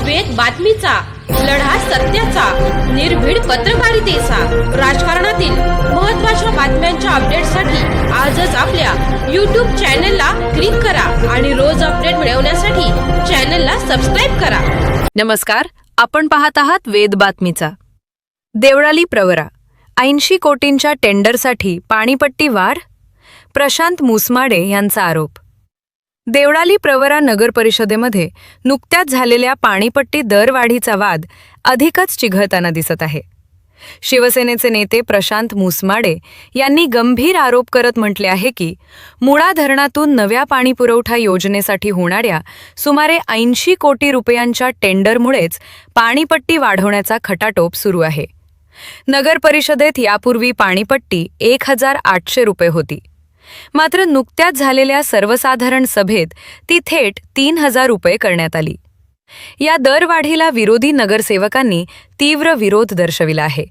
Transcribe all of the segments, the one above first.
वेद बातमीचा, लढा सत्याचा, निर्भीड पत्रकारितेचा, राजकारणातील महत्त्वाच्या बातम्यांच्या अपडेटसाठी आजच आपल्या YouTube चॅनलला क्लिक करा आणि रोज अपडेट मिळवण्यासाठी चॅनलला सबस्क्राइब करा। नमस्कार, आपण पाहत आहात वेद बातमीचा। देवळाली प्रवरा 80 कोटींच्या टेंडरसाठी पाणीपट्टी वाढ, प्रशांत मुसमाडे यांचा आरोप। देवळाली प्रवरा नगर परिषदेमध्ये नुकत्याच झालेल्या पाणीपट्टी दरवाढीचा वाद अधिकच चिघळताना दिसत आहे। शिवसेनेचे नेते प्रशांत मुसमाडे यांनी गंभीर आरोप करत म्हटले आहे की मुळा धरणातून नव्या पाणीपुरवठा योजनेसाठी होणाऱ्या सुमारे 80 कोटी रुपयांच्या टेंडरमुळेच पाणीपट्टी वाढवण्याचा खटाटोप सुरू आहे। नगर परिषदेत यापूर्वी पाणीपट्टी 1800 रुपये होती, मात्र नुकत्याच झालेल्या सर्वसाधारण सभेत ती थेट 3000 रुपये करण्यात आली। या दरवाढीला विरोधी नगरसेवकांनी तीव्र विरोध दर्शविला आहे।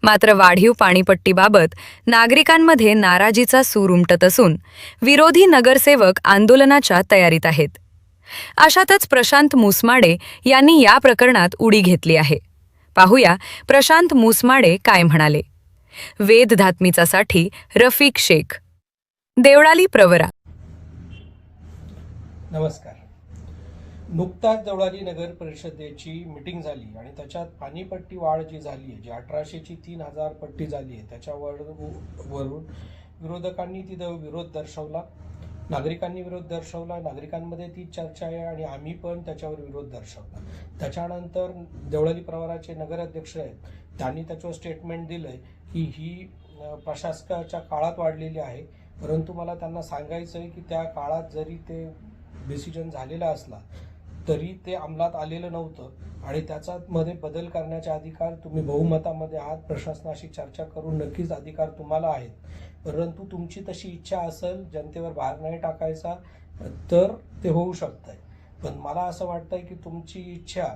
मात्र वाढीव पाणीपट्टीबाबत नागरिकांमध्ये नाराजीचा सूर उमटत असून विरोधी नगरसेवक आंदोलनाच्या तयारीत आहेत। अशातच प्रशांत मुसमाडे यांनी या प्रकरणात उडी घेतली आहे। पाहूया प्रशांत मुसमाडे काय म्हणाले। वेद धात्मीचासाठी रफिक शेख, देवळाली प्रवरा। नमस्कार। नुकताच देवळाली नगर परिषदेची मीटिंग झाली आणि त्याच्यात पाणीपट्टी वाढ जी झाली आहे, जी 1800 ची 3000 पट्टी झाली आहे, त्याच्यावरून विरोधकांनी तिथं विरोध दर्शवला, नागरिकांनी विरोध दर्शवला, नागरिकांमध्ये ती चर्चा आहे आणि आम्ही पण त्याच्यावर विरोध दर्शवला। त्याच्यानंतर देवळाली प्रवराचे नगराध्यक्ष आहेत, त्यांनी त्याच्यावर स्टेटमेंट दिलंय की ही प्रशासकाच्या काळात वाढलेली आहे, परंतु मला त्यांना सांगायचं आहे की त्या काळात जरी ते डिसिजन झालेला असला तरी ते अंमलात आलेलं नव्हतं आणि त्याच्यामध्ये बदल करण्याचे अधिकार तुम्ही बहुमतामध्ये आहात। प्रशासनाशी चर्चा करून नक्कीच अधिकार तुम्हाला आहेत, परंतु तुमची तशी इच्छा असेल जनतेवर भार नाही टाकायचा तर ते होऊ शकतंय। पण मला असं वाटतंय की तुमची इच्छा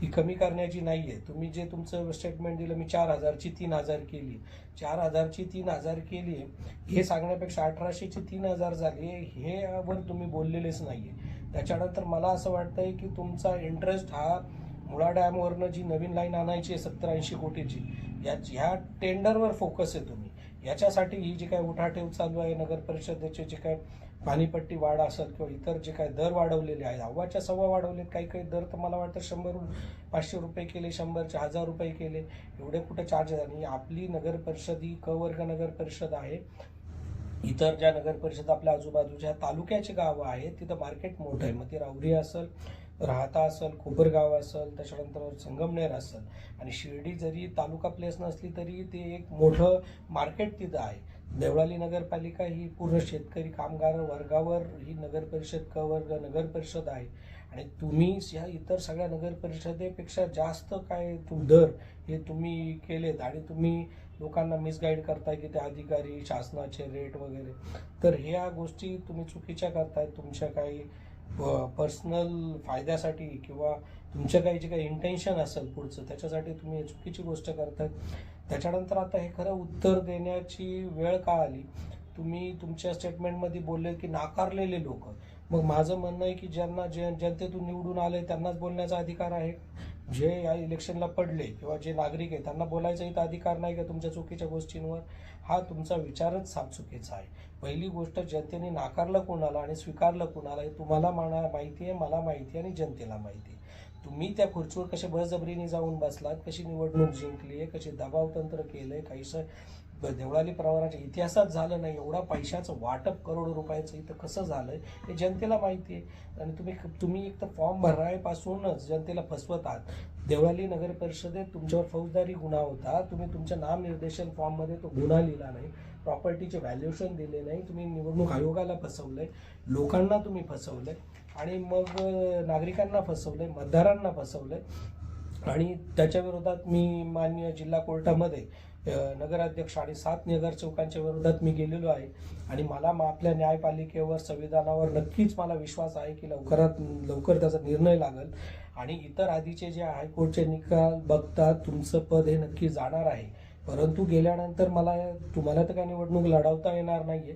ही कमी करण्याची नाही आहे। तुम्ही जे तुमचं स्टेटमेंट दिलं, मी 4000 ची 3000 केली, 4000 ची 3000 केली हे सांगण्यापेक्षा 1800 ची 3000 झाली हे वर तुम्ही बोललेलेच नाही आहे। त्याच्यानंतर मला असं वाटतंय की तुमचा इंटरेस्ट हा मुळा डॅमवरनं जी नवीन लाईन आणायची आहे 70-80 कोटीची, ह्या टेंडरवर फोकस आहे तुम्ही। याच्यासाठी ही जी काय उठाठेव चालू आहे नगर परिषदेचे, जे काय पाणीपट्टी वाढ असेल किंवा इतर जे काय दर वाढवलेले आहेत, अव्वाच्या सव्वा वाढवलेत, काही काही दर तर मला वाटतं 100-500 रुपये केले, 100चे 1000 रुपये केले, एवढे कुठे चार्जेस। आणि आपली नगर परिषद ही क वर्ग नगर परिषद आहे। इतर ज्या नगर परिषद आपल्या आजूबाजूच्या तालुक्याची गावं आहेत तिथं मार्केट मोठं आहे, मग ती राहुरी असेल, राहता असेल, खोबरगाव असेल, त्याच्यानंतर संगमनेर असेल आणि शिर्डी जरी तालुका प्लेस नसली तरी ते एक मोठं मार्केट तिथं आहे। देवळाली नगरपालिका ही पूर्ण शेतकरी कामगार वर्गावर ही नगर परिषद क वर्ग नगर परिषद आहे आणि तुम्ही या इतर सगळ्या नगर परिषदेपेक्षा जास्त काय दर हे तुम्ही केलेत आणि तुम्ही लोकांना मिसगाईड करताय की ते अधिकारी शासनाचे रेट वगैरे, तर ह्या गोष्टी तुम्ही चुकीच्या करतायत। तुमच्या काही पर्सनल फायद्यासाठी किंवा तुमचं काही जे काही इंटेन्शन असेल पुढचं त्याच्यासाठी तुम्ही चुकीची गोष्ट करताय। त्याच्यानंतर आता हे खरं उत्तर देण्याची वेळ का आली। तुम्ही तुमच्या स्टेटमेंटमध्ये बोलले की नाकारलेले लोक, मग माझं म्हणणं आहे की ज्यांना जनतेतून निवडून आले त्यांनाच बोलण्याचा अधिकार आहे। जे या इलेक्शनला पडले किंवा जे नागरिक आहेत त्यांना बोलायचा इथं अधिकार नाही का तुमच्या चुकीच्या गोष्टींवर? हा तुमचा विचारच साफ चुकीचा आहे। पहिली गोष्ट, जनतेने नाकारलं कोणाला आणि स्वीकारलं कोणाला हे तुम्हाला माहिती आहे, मला माहिती आहे आणि जनतेला माहिती आहे। तुम्ही त्या खुर्चीवर कसे बळजबरीने जाऊन बसलात, कशी निवडणूक जिंकली आहे, कशी दबावतंत्र केलंय, काहीसं देवळाली प्रवराच्या इतिहासात झालं नाही। एवढा पैशाचं वाटप करोडो रुपयाचं इथं कसं झालंय हे जनतेला माहिती आहे आणि तुम्ही एक तर फॉर्म भरण्यापासूनच जनतेला फसवत आहात। देवळाली नगर परिषदेत तुमच्यावर फौजदारी गुन्हा होता, तुम्ही तुमच्या नामनिर्देशन फॉर्ममध्ये तो गुन्हा लिहिला नाही, प्रॉपर्टीचे व्हॅल्युएशन दिले नाही, तुम्ही निवडणूक आयोगाला फसवलंय, लोकांना तुम्ही फसवलंय आणि मग नागरिकांना फसवलंय, मतदारांना फसवलंय आणि त्याच्या विरोधात मी माननीय जिल्हा कोर्टामध्ये नगराध्यक्ष आणि 7 नगरसेवकांच्या विरोधात मी गेलेलो आहे आणि मला आपल्या न्यायपालिकेवर, संविधानावर नक्कीच मला विश्वास आहे की लवकरात लवकर त्याचा निर्णय लागेल आणि इतर आधीचे जे हायकोर्टचे निकाल बघता तुमचं पद हे नक्की जाणार आहे। परंतु गेल्यानंतर तुम्हाला तर काही निवडणूक लढवता येणार नाहीये,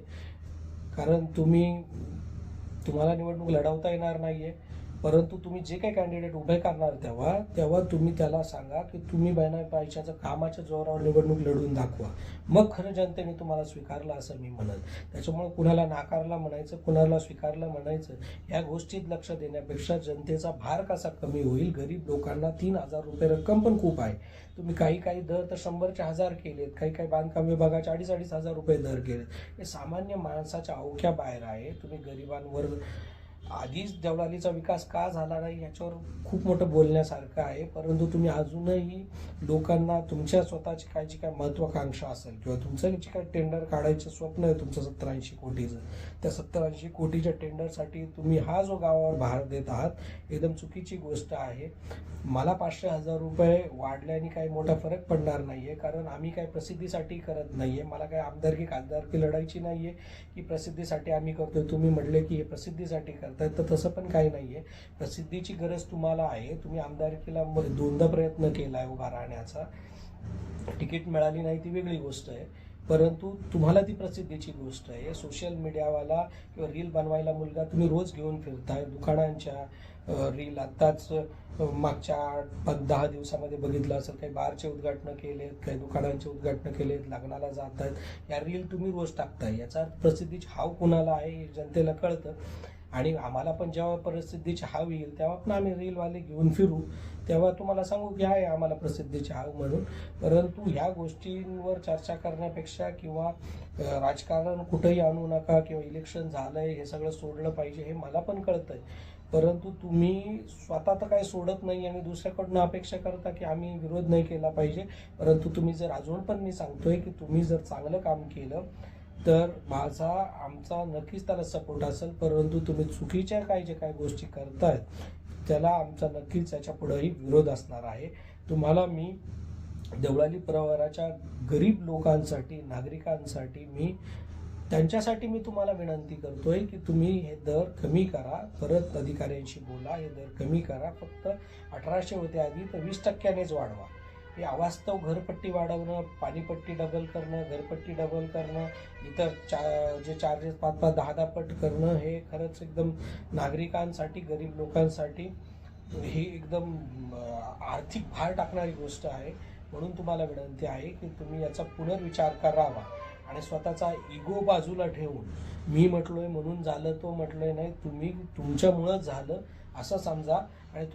कारण तुम्हाला निवडणूक लढवता येणार नाहीये परंतु तुम्ही जे काही कॅन्डिडेट उभे करणार तेव्हा तुम्ही त्याला सांगा की तुम्ही पैशाचं कामाच्या जोरावर निवडणूक लढून दाखवा, मग खरं जनतेने तुम्हाला स्वीकारलं असं मी म्हणत. त्याच्यामुळे कुणाला नाकारला म्हणायचं, कुणाला स्वीकारलं म्हणायचं, या गोष्टीत लक्ष देण्यापेक्षा जनतेचा भार कसा कमी होईल. गरीब लोकांना 3,000 रुपये रक्कम पण खूप आहे. तुम्ही काही दर तर 100चे 1000 केलेत, काही बांधकाम विभागाचे 2,500 रुपये दर केलेत. हे सामान्य माणसाच्या अवघ्या बाहेर आहे. तुम्ही गरिबांवर आधीच देवळालीचा विकास का झाला नाही याच्यावर खूप मोठं बोलण्यासारखं आहे, परंतु तुम्ही अजूनही लोकांना तुमच्या स्वतःची जी काय महत्वाकांक्षा असेल किंवा तुमचं जे काय टेंडर काढायचं स्वप्न आहे तुमचं 70-80 कोटीचं, त्या 70-80 कोटीच्या टेंडरसाठी तुम्ही हा जो गावावर भार देत आहात एकदम चुकीची गोष्ट आहे. मला 500,000 रुपये वाढल्याने काही मोठा फरक पडणार नाहीये, कारण आम्ही काही प्रसिद्धीसाठी करत नाहीये. मला काही आमदारकी खासदारकी लढायची नाहीये की प्रसिद्धीसाठी आम्ही करतोय. तुम्ही म्हटले की हे प्रसिद्धीसाठी करताय, तर तसं पण काही नाहीये. प्रसिद्धीची गरज तुम्हाला आहे. तुम्ही आमदारकीला 2दा प्रयत्न केलाय उभा राहण्याचा, तिकीट मिळाली नाही ती वेगळी गोष्ट आहे, परंतु तुम्हाला ती प्रसिद्धीची गोष्ट आहे. सोशल मीडियावाला किंवा रील बनवायला मुलगा तुम्ही रोज घेऊन फिरताय. दुकानांच्या रील आत्ताच मागच्या 10 दिवसामध्ये बघितलं असेल, काही बारचे उद्घाटनं केलेत, काही दुकानांचे उद्घाटनं केलेत, लग्नाला जात आहेत, या रील तुम्ही रोज टाकताय. याचा प्रसिद्धीची हाव कुणाला आहे हे जनतेला कळतं. आणि आम्हाला पण जेव्हा प्रसिद्धीची हाव येईल तेव्हा पण आम्ही रीलवाले घेऊन फिरू, तेव्हा तुम्हाला सांगू की आहे आम्हाला प्रसिद्धीची हाव म्हणून. परंतु ह्या गोष्टींवर चर्चा करण्यापेक्षा किंवा राजकारण कुठंही आणू नका किंवा इलेक्शन झालंय हे सगळं सोडलं पाहिजे हे मला पण कळतंय, परंतु तुम्ही स्वतः तर काही सोडत नाही आणि दुसऱ्याकडून अपेक्षा करता की आम्ही विरोध नाही केला पाहिजे. परंतु तुम्ही जर अजून पण मी सांगतोय की तुम्ही जर चांगलं काम केलं तर आमचा नक्कीच त्याला सपोर्ट असेल, परंतु तुम्ही चुकीच्या जे काही गोष्टी करतायत त्याला आमचा नक्कीच याच्या पुढेही विरोध असणार आहे. तुम्हाला मी देवळाली प्रवराच्या गरीब लोकांसाठी, नागरिकांसाठी त्यांच्यासाठी मी तुम्हाला विनंती करतोय की तुम्ही हे दर कमी करा. परत अधिकाऱ्यांशी बोला, हे दर कमी करा. फक्त 1800 होते आधी तर 20%नेच वाढवा. हे अवास्तव घरपट्टी वाढवणं, पाणीपट्टी डबल करणं, घरपट्टी डबल करणं, इतर जे चार्जेस 5-5, 10-10 पट करणं, हे खरंच एकदम नागरिकांसाठी, गरीब लोकांसाठी ही एकदम आर्थिक भार टाकणारी गोष्ट आहे. म्हणून तुम्हाला विनंती आहे की तुम्ही याचा पुनर्विचार करावा आणि स्वतःचा इगो बाजूला ठेवून मी म्हटलोय म्हणून झालं, तो म्हटलोय नाही, तुम्ही तुमच्यामुळंच झालं असं समजा आणि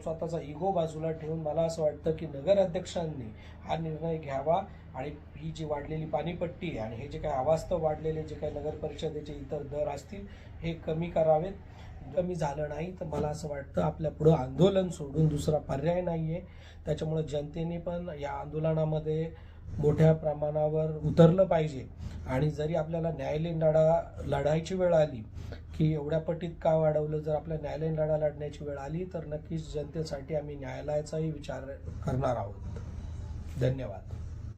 स्वतःचा इगो बाजूला ठेवून मला असं वाटतं की नगराध्यक्षांनी हा निर्णय घ्यावा आणि ही जी वाढलेली पाणीपट्टी आणि हे जे काही अवास्तव वाढलेले जे काही नगर परिषदेचे इतर दर असतील हे कमी करावेत. कमी झालं नाही तर मला असं वाटतं आपल्या पुढं आंदोलन सोडून दुसरा पर्याय नाही आहे. त्याच्यामुळे जनतेने पण या आंदोलनामध्ये मोठ्या प्रमाणावर उतरलं पाहिजे आणि जरी आपल्याला न्यायालयीन लढा लढायची वेळ आली की एवढ्या पटीत का वाढवलं, जर आपल्या न्यायालयीन लढा लढण्याची वेळ आली तर नक्कीच जनतेसाठी आम्ही न्यायालयाचाही विचार करणार आहोत. धन्यवाद.